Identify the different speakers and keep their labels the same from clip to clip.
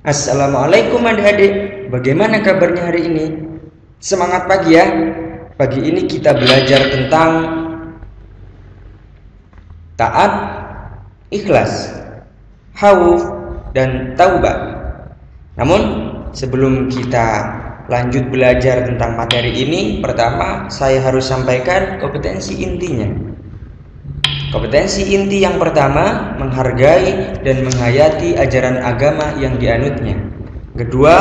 Speaker 1: Assalamualaikum adik-adik, bagaimana kabarnya hari ini? Semangat pagi ya. Pagi ini kita belajar tentang taat, ikhlas, khauf, dan taubat. Namun sebelum kita lanjut belajar tentang materi ini, pertama saya harus sampaikan kompetensi intinya. Kompetensi inti yang pertama, menghargai dan menghayati ajaran agama yang dianutnya. Kedua,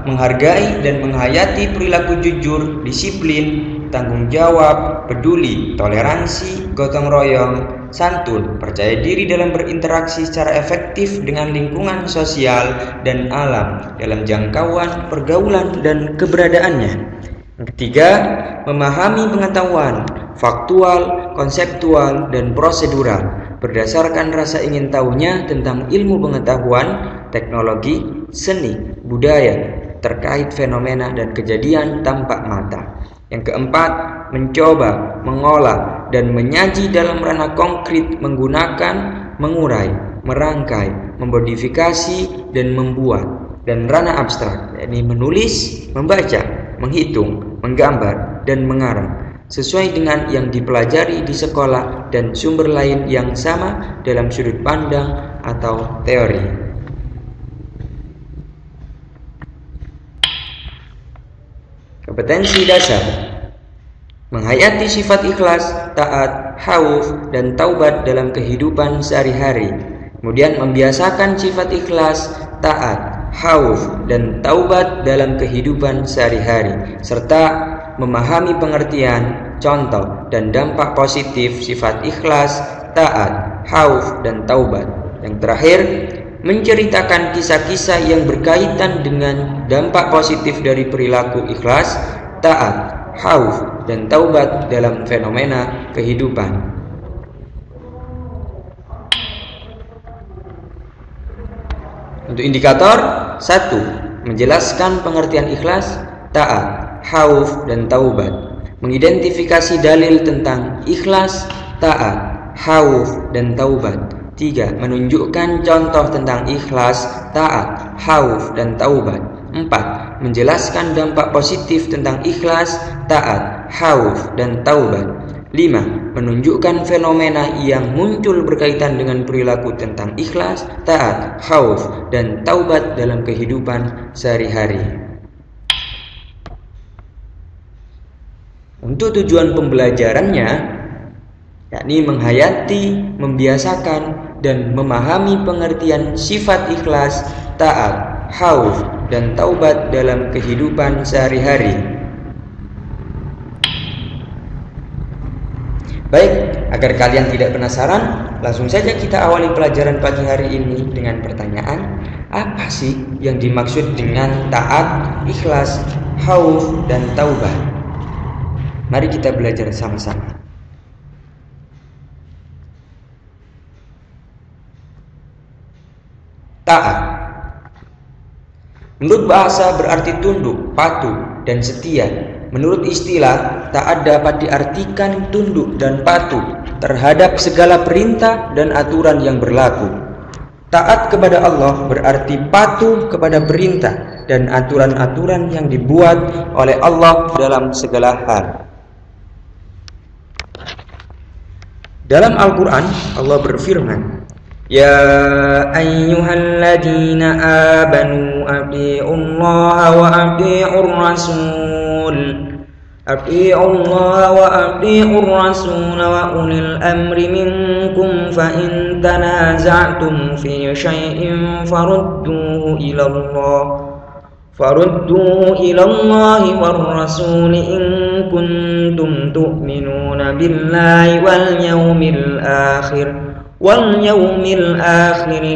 Speaker 1: menghargai dan menghayati perilaku jujur, disiplin, tanggung jawab, peduli, toleransi, gotong royong, santun, percaya diri dalam berinteraksi secara efektif dengan lingkungan sosial dan alam dalam jangkauan, pergaulan, dan keberadaannya. Yang ketiga, memahami pengetahuan, faktual, konseptual, dan prosedural berdasarkan rasa ingin tahunya tentang ilmu pengetahuan, teknologi, seni, budaya, terkait fenomena dan kejadian tampak mata. Yang keempat, mencoba, mengolah, dan menyaji dalam ranah konkret menggunakan, mengurai, merangkai, memodifikasi, dan membuat, dan ranah abstrak, yakni menulis, membaca, menghitung, menggambar, dan mengarang sesuai dengan yang dipelajari di sekolah dan sumber lain yang sama dalam sudut pandang atau teori. Kompetensi dasar: menghayati sifat ikhlas, taat, khauf, dan taubat dalam kehidupan sehari-hari. Kemudian membiasakan sifat ikhlas, taat, khauf, dan taubat dalam kehidupan sehari-hari, serta memahami pengertian, contoh, dan dampak positif sifat ikhlas, taat, khauf, dan taubat. Yang terakhir, menceritakan kisah-kisah yang berkaitan dengan dampak positif dari perilaku ikhlas, taat, khauf, dan taubat dalam fenomena kehidupan. Untuk indikator 1. Menjelaskan pengertian ikhlas, taat, khauf, dan taubat. Mengidentifikasi dalil tentang ikhlas, taat, khauf, dan taubat. 3. Menunjukkan contoh tentang ikhlas, taat, khauf, dan taubat. 4. Menjelaskan dampak positif tentang ikhlas, taat, khauf, dan taubat. 5. Menunjukkan fenomena yang muncul berkaitan dengan perilaku tentang ikhlas, taat, khauf, dan taubat dalam kehidupan sehari-hari. Untuk tujuan pembelajarannya, yakni menghayati, membiasakan, dan memahami pengertian sifat ikhlas, taat, khauf, dan taubat dalam kehidupan sehari-hari. Baik, agar kalian tidak penasaran, langsung saja kita awali pelajaran pagi hari ini dengan pertanyaan, apa sih yang dimaksud dengan taat, ikhlas, khauf, dan taubat? Mari kita belajar sama-sama. Taat. Menurut bahasa berarti tunduk, patuh, dan setia. Menurut istilah, taat dapat diartikan tunduk dan patuh terhadap segala perintah dan aturan yang berlaku. Taat kepada Allah berarti patuh kepada perintah dan aturan-aturan yang dibuat oleh Allah dalam segala hal. Dalam Al-Quran, Allah berfirman, Ya ayyuhalladzina amanu ati'ullaha wa ati'ur rasul. Ati'ullaha wa ati'ur rasul wa ulil amri minkum fa in tanaza'tum fi syai'in farudduhu ilallahi war rasul in kuntum tu'minuna billahi wal yawmil akhir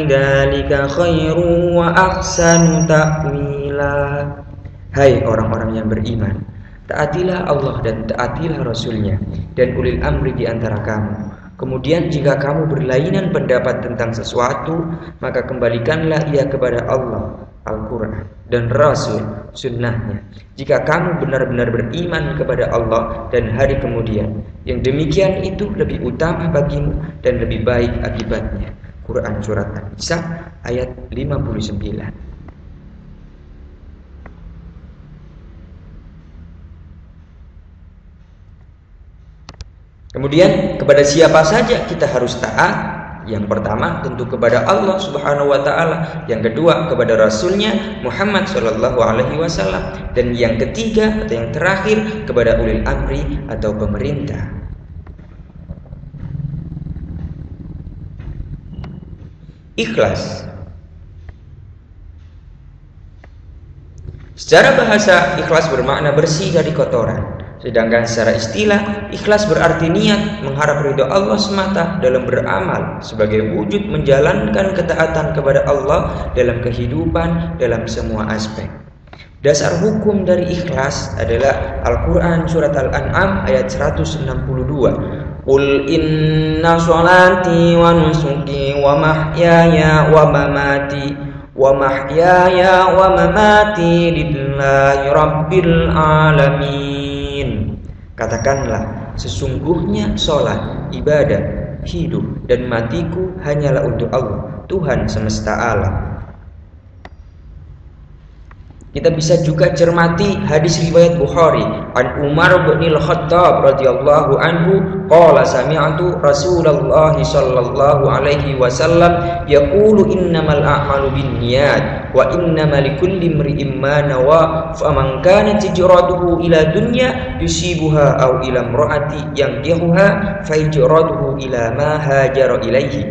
Speaker 1: dzalika khairu wa ahsanu ta'wila. Hai orang-orang yang beriman, taatilah Allah dan taatilah Rasul-Nya dan ulil amri di antara kamu. Kemudian jika kamu berlainan pendapat tentang sesuatu, maka kembalikanlah ia kepada Allah, Al-Quran, dan Rasul, sunnahnya. Jika kamu benar-benar beriman kepada Allah dan hari kemudian, yang demikian itu lebih utama bagimu dan lebih baik akibatnya. Quran Surat An-Nisa ayat 59. Kemudian kepada siapa saja kita harus taat? Yang pertama tentu kepada Allah Subhanahu wa taala, yang kedua kepada Rasulnya Muhammad sallallahu alaihi wasallam, dan yang ketiga atau yang terakhir kepada ulil amri atau pemerintah. Ikhlas. Secara bahasa, ikhlas bermakna bersih dari kotoran. Sedangkan secara istilah, ikhlas berarti niat mengharap ridho Allah semata dalam beramal sebagai wujud menjalankan ketaatan kepada Allah dalam kehidupan dalam semua aspek. Dasar hukum dari ikhlas adalah Al-Quran surat Al-An'am ayat 162. Qul inna sholati wa nusuki wa mahyaya wa mamati lillahi rabbil alamin. Katakanlah, sesungguhnya sholat, ibadah, hidup, dan matiku hanyalah untuk Allah, Tuhan semesta alam. Kita bisa juga cermati hadis riwayat Bukhari an Umar bin Al-Khattab radhiyallahu anhu qala sami'tu Rasulullah sallallahu alaihi wasallam yaqulu innamal a'malu binniyat wa innamal likulli imri'in ma nawa faman kanat hijratuhu ila dunya yusibuha aw ila imra'ati yankihuha fa hijratuhu ila ma hajara ilaihi.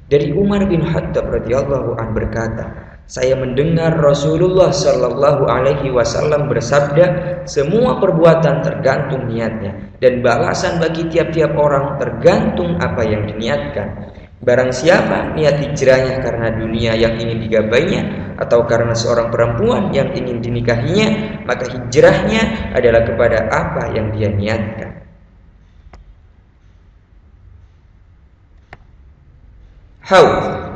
Speaker 1: Dari Umar bin Khattab radhiyallahu anhu berkata, saya mendengar Rasulullah Shallallahu Alaihi Wasallam bersabda, semua perbuatan tergantung niatnya dan balasan bagi tiap-tiap orang tergantung apa yang diniatkan. Barang siapa niat hijrahnya karena dunia yang ingin digabainya atau karena seorang perempuan yang ingin dinikahinya, maka hijrahnya adalah kepada apa yang dia niatkan. Khauf.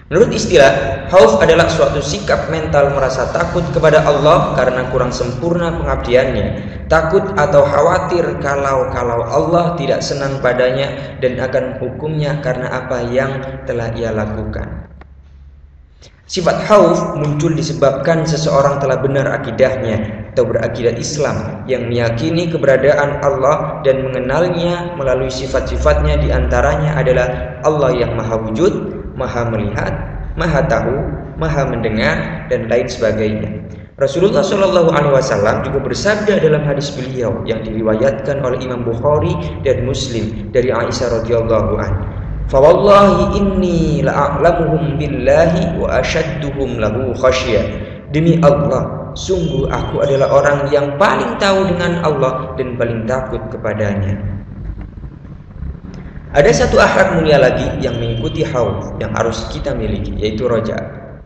Speaker 1: Menurut istilah, khauf adalah suatu sikap mental merasa takut kepada Allah karena kurang sempurna pengabdiannya, takut atau khawatir kalau Allah tidak senang padanya dan akan hukumnya karena apa yang telah ia lakukan. Sifat khauf muncul disebabkan seseorang telah benar akidahnya atau berakidah Islam yang meyakini keberadaan Allah dan mengenalnya melalui sifat-sifatnya, diantaranya adalah Allah yang maha wujud, maha melihat, maha tahu, maha mendengar, dan lain sebagainya. Rasulullah Shallallahu Alaihi Wasallam juga bersabda dalam hadis beliau yang diriwayatkan oleh Imam Bukhari dan Muslim dari Aisyah radhiyallahu anha, "Fawallahi inni la'alamuhum billahi wa ashadduhum lahu khasyah." Demi Allah, sungguh aku adalah orang yang paling tahu dengan Allah dan paling takut kepadanya. Ada satu akhlak mulia lagi yang mengikuti khauf yang harus kita miliki, yaitu roja.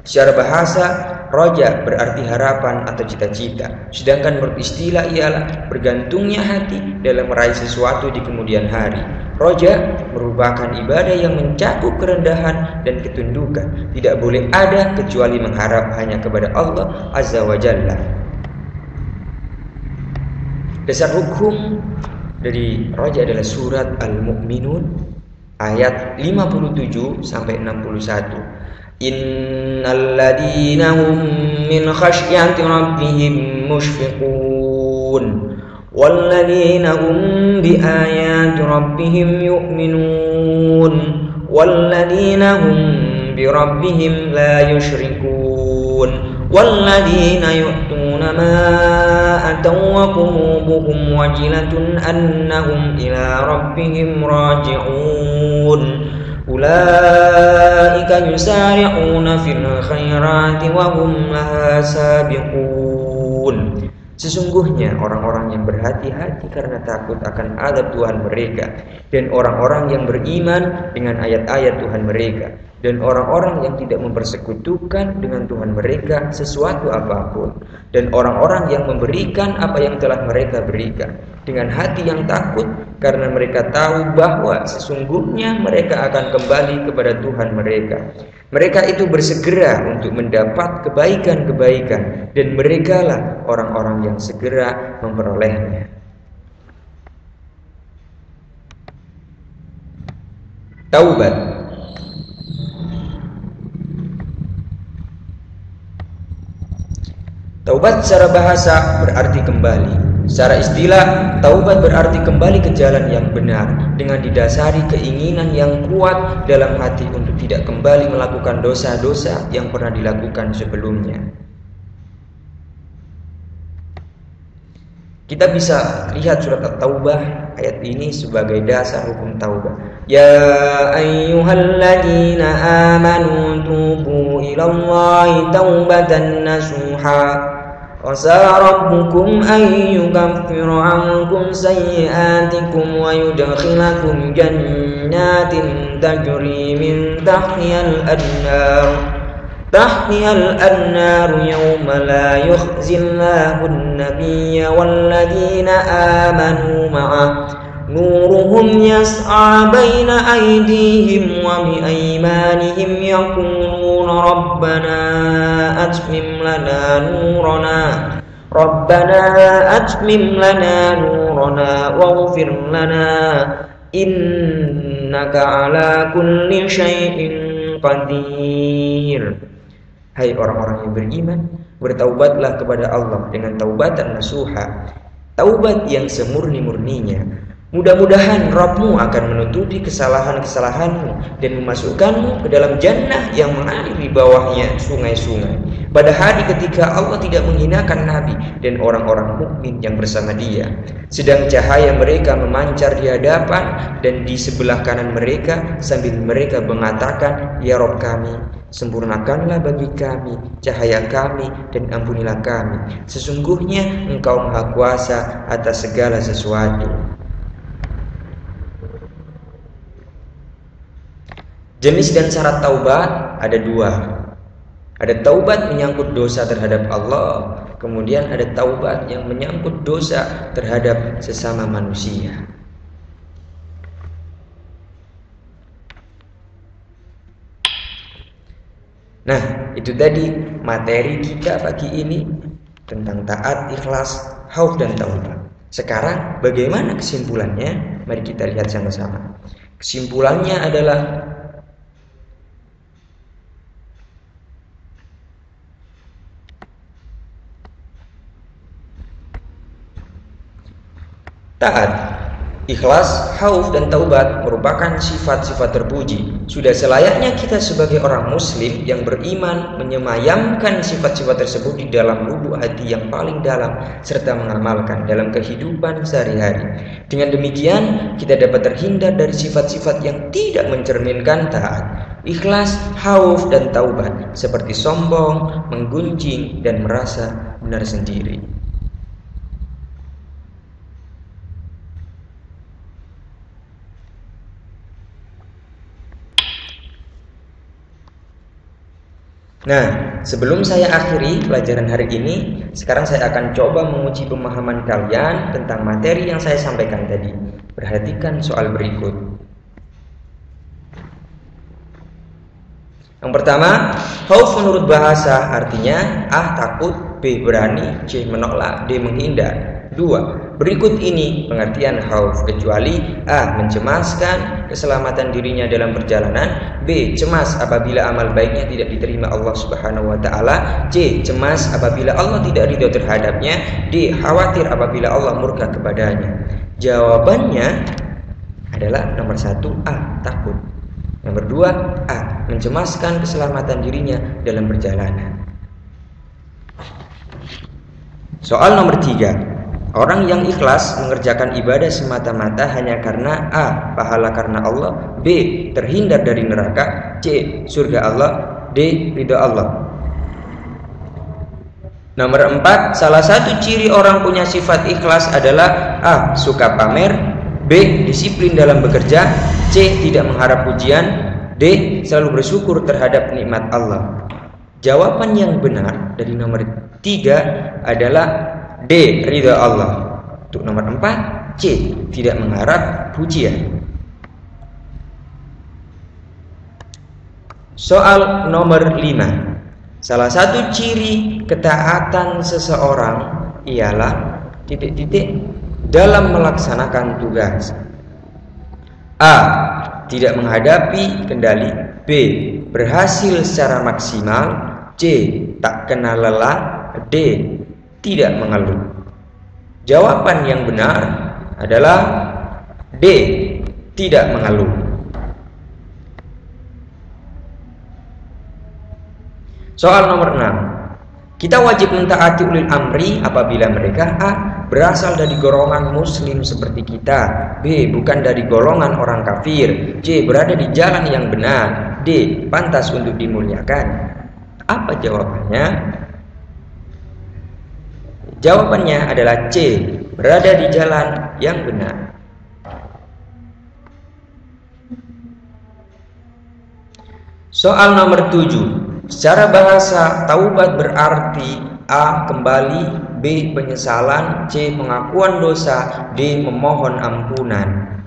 Speaker 1: Secara bahasa, roja berarti harapan atau cita-cita, sedangkan menurut istilah ialah bergantungnya hati dalam meraih sesuatu di kemudian hari. Roja merupakan ibadah yang mencakup kerendahan dan ketundukan. Tidak boleh ada kecuali mengharap hanya kepada Allah Azza wa Jalla. Dasar hukum dari roja adalah surat Al-Mu'minun ayat 57 sampai 61. Innal ladina hum min khasyati rabbihim mushfiqun wal ladina hum bi ayati rabbihim yu'minun wal ladina hum bi rabbihim la yusyrikun والذين يؤتون ما أتوا وقلوبهم وجلة أنهم إلى ربهم راجعون أولئك يسارعون في الخيرات وهم لها سابقون. Sesungguhnya orang-orang yang berhati-hati karena takut akan azab Tuhan mereka, dan orang-orang yang beriman dengan ayat-ayat Tuhan mereka, dan orang-orang yang tidak mempersekutukan dengan Tuhan mereka sesuatu apapun, dan orang-orang yang memberikan apa yang telah mereka berikan dengan hati yang takut karena mereka tahu bahwa sesungguhnya mereka akan kembali kepada Tuhan mereka. Mereka itu bersegera untuk mendapat kebaikan-kebaikan, dan merekalah orang-orang yang segera memperolehnya. Taubat. Taubat secara bahasa berarti kembali. Secara istilah, taubat berarti kembali ke jalan yang benar dengan didasari keinginan yang kuat dalam hati untuk tidak kembali melakukan dosa-dosa yang pernah dilakukan sebelumnya. Kita bisa lihat surat At-Taubah ayat ini sebagai dasar hukum taubat. Ya ayyuhalladzina amanu tubu ilallahi taubatan nasuha. Asa rabbukum an yukaffira ankum sayyi'atikum wa yudkhilakum jannatin tajri min tahtihal anhar yawma la yukhzillahu an-nabiyya walladzina amanu ma'ah nuruhum yas'a baina aydihim wa bi aymanihim yaquluna rabbana atmim lana nurana waghfir lana innaka ala kulli syai'in qadir. Hai orang-orang yang beriman, bertaubatlah kepada Allah dengan taubatan nasuha, taubat yang semurni-murninya. Mudah-mudahan Rabbmu akan menutupi kesalahan-kesalahanmu dan memasukkanmu ke dalam jannah yang mengalir di bawahnya sungai-sungai. Pada hari ketika Allah tidak menghinakan Nabi dan orang-orang mukmin yang bersama dia, sedang cahaya mereka memancar di hadapan dan di sebelah kanan mereka sambil mereka mengatakan, Ya Rabb kami, sempurnakanlah bagi kami cahaya kami dan ampunilah kami. Sesungguhnya Engkau Maha Kuasa atas segala sesuatu. Jenis dan syarat taubat ada dua. Ada taubat menyangkut dosa terhadap Allah, kemudian ada taubat yang menyangkut dosa terhadap sesama manusia. Nah, itu tadi materi kita pagi ini tentang taat, ikhlas, khauf dan taubat. Sekarang bagaimana kesimpulannya? Mari kita lihat sama-sama. Kesimpulannya adalah taat, ikhlas, khauf dan taubat merupakan sifat-sifat terpuji. Sudah selayaknya kita sebagai orang muslim yang beriman menyemayamkan sifat-sifat tersebut di dalam lubuk hati yang paling dalam serta mengamalkan dalam kehidupan sehari-hari. Dengan demikian kita dapat terhindar dari sifat-sifat yang tidak mencerminkan taat, ikhlas, khauf dan taubat seperti sombong, menggunjing dan merasa benar sendiri. Nah, sebelum saya akhiri pelajaran hari ini, sekarang saya akan coba menguji pemahaman kalian tentang materi yang saya sampaikan tadi. Perhatikan soal berikut. Yang pertama, khauf menurut bahasa artinya A. Takut, B. Berani, C. Menolak, D. Menghindar. 2. Berikut ini pengertian khauf, kecuali A. Mencemaskan keselamatan dirinya dalam perjalanan, B. Cemas apabila amal baiknya tidak diterima Allah Subhanahu wa taala, C. Cemas apabila Allah tidak ridho terhadapnya, D. Khawatir apabila Allah murka kepadanya. Jawabannya adalah nomor 1 A. Takut. Nomor 2 A. Mencemaskan keselamatan dirinya dalam perjalanan. Soal nomor 3. Orang yang ikhlas mengerjakan ibadah semata-mata hanya karena A. Pahala karena Allah, B. Terhindar dari neraka, C. Surga Allah, D. ridha Allah. Nomor 4. Salah satu ciri orang punya sifat ikhlas adalah A. Suka pamer, B. Disiplin dalam bekerja, C. Tidak mengharap pujian, D. Selalu bersyukur terhadap nikmat Allah. Jawaban yang benar dari nomor 3 adalah D. Ridha Allah. Untuk nomor 4, C. Tidak mengharap pujian. Soal nomor 5. Salah satu ciri ketaatan seseorang ialah dalam melaksanakan tugas. A. Tidak menghadapi kendali, B. Berhasil secara maksimal, C. Tak kenal lelah, D. Tidak mengeluh. Jawaban yang benar adalah D, tidak mengeluh. Soal nomor 6. Kita wajib mentaati ulil amri apabila mereka A. berasal dari golongan muslim seperti kita, B. bukan dari golongan orang kafir, C. berada di jalan yang benar, D. pantas untuk dimuliakan. Apa jawabannya? Jawabannya adalah C. berada di jalan yang benar. Soal nomor 7. Secara bahasa, taubat berarti A. kembali, B. penyesalan, C. pengakuan dosa, D. memohon ampunan.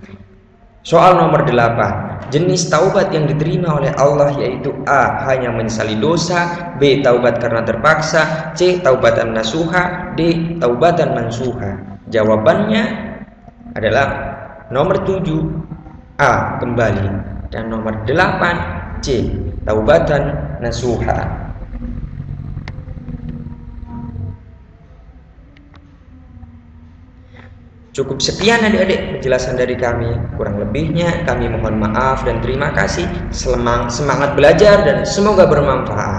Speaker 1: Soal nomor 8. Jenis taubat yang diterima oleh Allah yaitu A. hanya menyesali dosa, B. taubat karena terpaksa, C. taubatan nasuha, D. taubatan mansuha. Jawabannya adalah nomor 7 A. kembali, dan nomor 8 C. taubatan nasuha. Cukup sekian adik-adik penjelasan dari kami. Kurang lebihnya kami mohon maaf dan terima kasih. Semangat belajar dan semoga bermanfaat.